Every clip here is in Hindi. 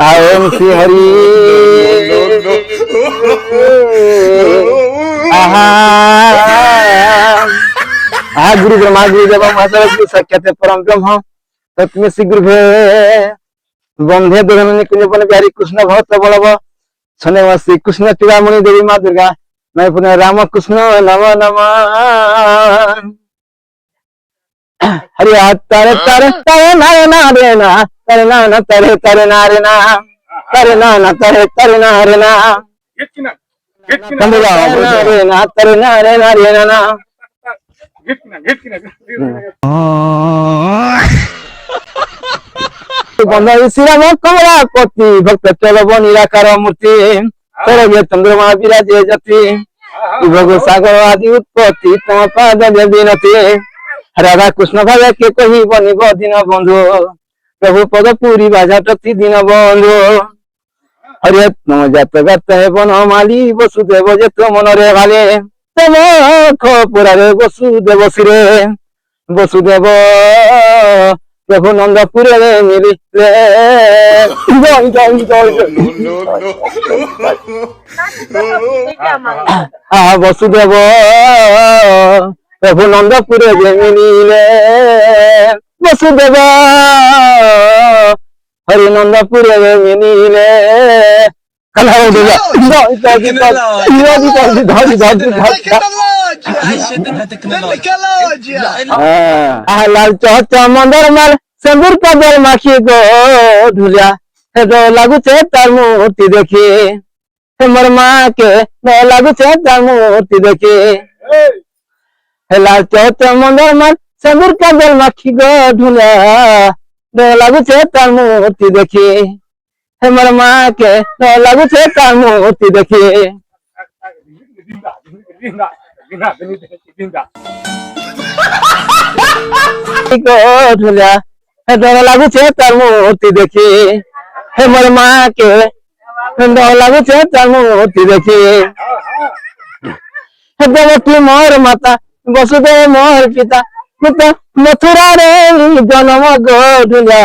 ओम श्री हरि गुरु ब्रह्मा गुरुदेव महादेव साक्षात परम ब्रह्म तस्मै श्री गुरुवे वंदे दुर्गमणि कुंजवन बिहारी कृष्ण भक्त बलव सने श्री कृष्ण चूड़ामणि देवी माँ दुर्गा मैं पुनः राम कृष्ण नम नम हरि तारे तारे तारे नारे नारे ना तारे ना तारे तारे नारे ना तारे ना तारे तारे नारे ना नारे ना तारे नारे नारे ना श्रीराम कमलापति भक्त चलब निराकार मूर्ति सरगे चंद्रमा विराजे जति भोग सागर आदि उत्पत्ति तम पाद विनती राधा कृष्ण भाव के कही बनिब दिन बंधु प्रभु पद पूरी बाजा प्रति दिन बंधु हरे नम जात गात बन माली वसुदेव जेत मनरे भाले तम खपुरारे वसुदेव शिरे वसुदेव प्रभु नंदपुर मिले वसुदेव प्रभु नंदपुर मिले वसुदेव हरि नंदपुर मिले लाल चौचा मंदर माल सिंदूर का दर माखी गो ढुलिया लागू छे तार मूर्ति देखी मोर माँ के लागू छे तार मूर्ति देखी लाल चौचा मंदर माल सिंदूर का दर माखी गो ढुलिया लागू छे तार मूर्ति देखी मोर माँ के लागू छे तार मूर्ति देखी लागू छे तार मूर्ति देखी हे मोर माँ के लागू छे तार मूर्ति देखी देवकी मोर माता वसुदेव मोर पिता मथुरा रे जन्म गोढुला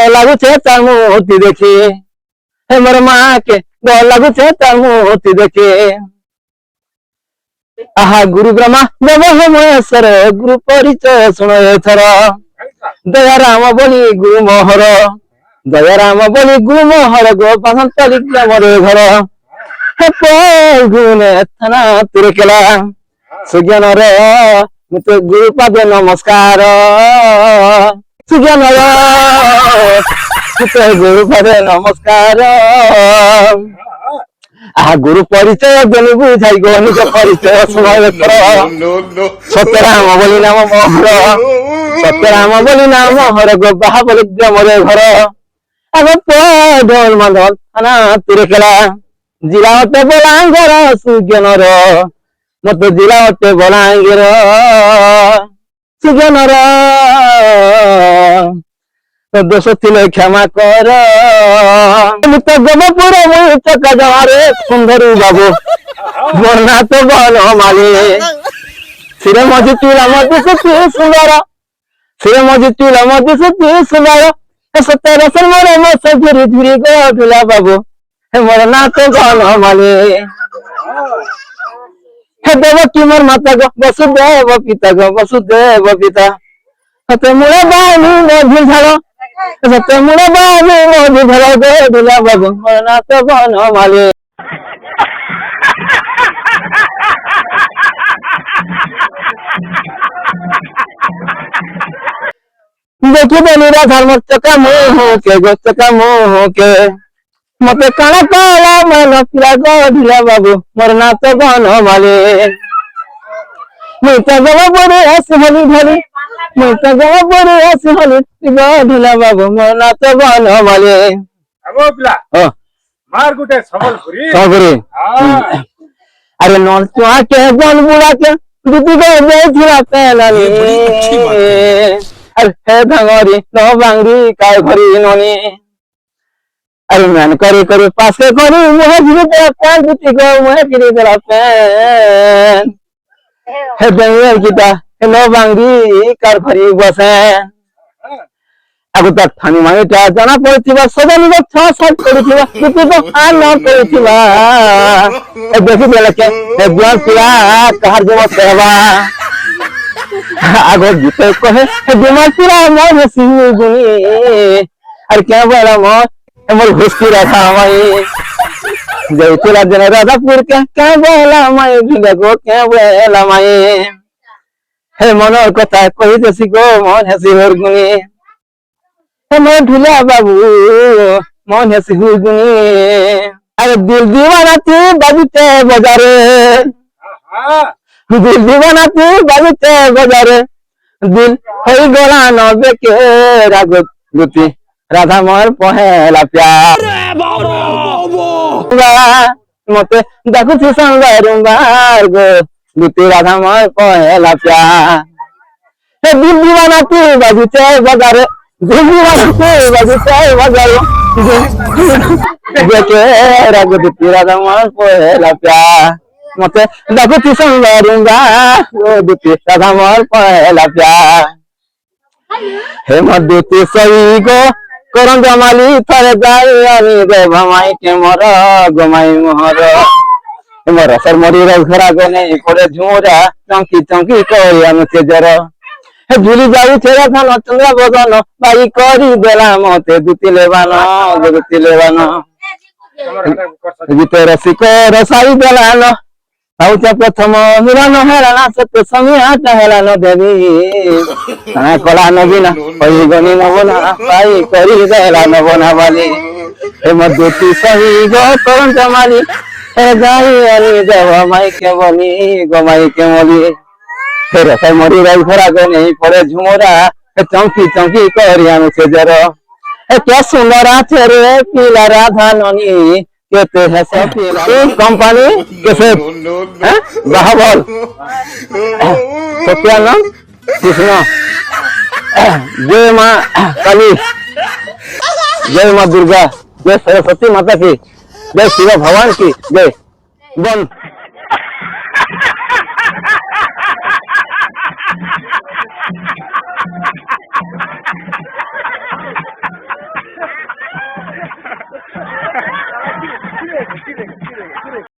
लागू छे तार मूर्ति देखी हे मोर माँ के लागू छे तार मूर्ति देखी आहा गुरु ब्रह्मा देव महेश्वर गुरु परिचय सुन एथर दया राम बोली गुरु मोहर दया राम बोली गुरु मोहर गो परिक्रम रे घर गुरुने थाना तुरे केला सुज्ञान रे मत गुरु पादे नमस्कार सुज्ञान रे गुरु पादे नमस्कार गुरु परिचय देनी बुझाई गो निज परिचय सुनाए सत्यराम बोली नाम मोहर सत्यराम बोली नाम मोहर गो बाहाबलिग्राम रे घर आग पडल माधव थाना तुरे केला जिला अटे बलांगीर सुज्ञान मत जिला अटे बलांगीर सुज्ञान दोष थिले क्षमा कर गमपुर चका जवारे सुंदर बाबू बना तो बन माले सिरे मजी चूला मजी सुती सुंदर सिरे मजी चूला मजी सुती सुंदर सत्तर मोरे मस झुरी झुरी गोढुला बाबू हे मोर ना तो बन माले हे देवकी मोर माता गो वसुदेव पिता गो वसुदेव पिता हते मोरे बानी में झुलझालो सत्य मुड़ा बाबू मोदी भला गो ढुला बाबू मरना तो बन माले देखी बनीरा धर्म चका मोह के गो चका मोह के मते काला काला मन पिला गो ढुला बाबू मरना तो बन माले मैं तो गवा बड़े हंस भली भली मैं तो गवा बड़े हंस भली ढुला बाबू मरना तो बन माले मार गुटे सबलपुरी अरे नॉन चुआ के बन बुड़ा के दीदी गो बेचुरा पेलानी अरे हे धंगरी नो बांगरी काय भरी नोनी अरे मैंने करे करे पास के करी मुहे गिरी तेरा पैन दीदी गो मुहे गिरी तेरा पैन हे बेंगल गीता हे नो बांगरी कार भरी बसे ଆଗୁ ତା ଥାନି ମାଇଟା ଜଣା ପଡିଥିବା ସଦାନିର 6-7 କରିଥିବା କିନ୍ତୁ ତ ନ କରିଥିବା ଏ ଦେଖି ଦେଲେ କେ ଏ ବୁଆ ପିଲା କାହାର ଜବ ସେବା ଆଗ ଗୀତ କହେ ଏ ବୁଆ ପିଲା ମୋ ସିଂହ ଗୁଣି আর কে বলা মো এমন ঘুষকি রাখা মাই যাইছিলা দিনে রাধাপুর কে বলা মাই ভিলে গো কে বলা মাই হে মনের কথা কইতেছি গো মন হেসি হরগুনি হে মন ঢুলা বাবু মন হেসি হরগুনি আরে দিল দিওয়ানাতি বাজুতে বাজারে দিল দিওয়ানাতি বাজুতে বাজারে দিল হই গলা নবে কে রাগত লুতি রাধা মোর পহেলা প্যার মতে দেখুছি সংবার গো লুতি রাধা মোর পহেলা প্যার হে দিল দিওয়ানা তুই বাজুতে বাজারে দিল দিওয়ানা তুই বাজুতে বাজারে দেখে রাগ লুতি রাধা মোর পহেলা প্যার মতে দেখুছি সংবার গো লুতি রাধা মোর পহেলা প্যার হে মধুতি সই গো করম জমালি থরে যাই আমি রে ভামাই কে মর গমাই মোহর মোর সরমরি ঘরা গনে পড়ে ঝুমরা চঙ্কি চঙ্কি কই আমি তেজর হে ঝুলি যাই ছেড়া ধান চন্দ্র বদন বাই করি দেলা মতে দুতি লেবান গীত রসিক রসাই দেলান আউচা প্রথম মিলন হেলানা সত্য সঙ্গে আটা হেলানো দেবী কলা নবীনা ওই গনি নবনা পাই করি দেলা নবনা বালি হে মধুতি সহি গো করম জমালি হে যাই আনি দেব মাইকে বলি গো মাইকে মলি হে রসাই মরি রাই ঘোরা গনে পড়ে ঝুমরা চঙ্কি চঙ্কি করি আমি সেজর হে কে সুন্দর আছে রে পিলা রাধা ননি কেতে है सफीला कंपनी कैसे हैं बाहुबल सत्या नाम कृष्ण जय माँ काली जय माँ दुर्गा जय सरस्वती माता की जय शिव भगवान की जय बन